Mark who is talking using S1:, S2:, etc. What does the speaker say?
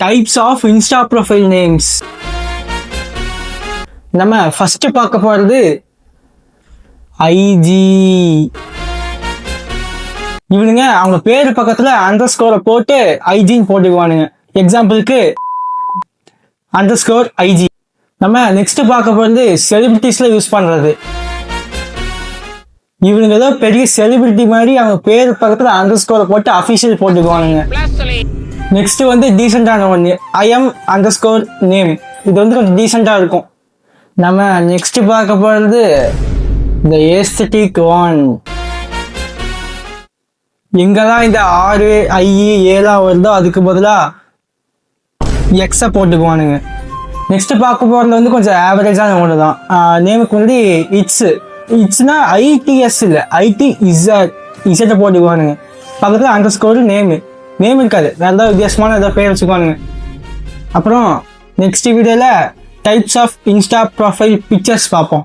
S1: Types of Insta profile names. நம்ம first பார்க்க போறது ஐஜி. இவனுங்க அவங்க பேரு பக்கத்துல அண்டர் ஸ்கோரை போட்டு ஐஜின்னு போட்டுக்குவானுங்க. எக்ஸாம்பிளுக்கு அண்டர் ஸ்கோர் ஐஜி. நம்ம நெக்ஸ்ட் பார்க்க போறது செலிபிரிட்டிஸ்ல யூஸ் பண்றது. இவனுங்க ஏதோ பெரிய செலிபிரிட்டி மாதிரி அவங்க பேரு பக்கத்துல அண்டர் ஸ்கோரை போட்டு அபிஷியல் போட்டுக்குவானுங்க. நெக்ஸ்ட் வந்து டீசெண்டான ஒன்று, ஐஎம் அண்டர் ஸ்கோர் நேம். இது வந்து கொஞ்சம் டீசெண்டா இருக்கும். நம்ம நெக்ஸ்ட் பார்க்க போறது இந்த ஏஸ்தட்டிக் ஒன். எங்கெல்லாம் இந்த 6 ஐ 7 வருதோ அதுக்கு பதிலா எக்ஸ போட்டுக்குவானுங்க. நெக்ஸ்ட் பார்க்க போறது வந்து கொஞ்சம் ஆவரேஜான ஒன்று தான். நேமுக்கு வந்து இட்ஸ்னா ஐடிஎஸ் இல்லை, ஐடி இசட்டை போட்டுக்குவானுங்க. பக்கத்தில் அண்டர் ஸ்கோர் நேம் இருக்காது, வேற ஏதாவது வித்தியாசமான ஏதாவது பேர் வச்சுக்குவானுங்க. அப்புறம் நெக்ஸ்ட் வீடியோவில் types of Insta profile pictures பார்ப்போம்.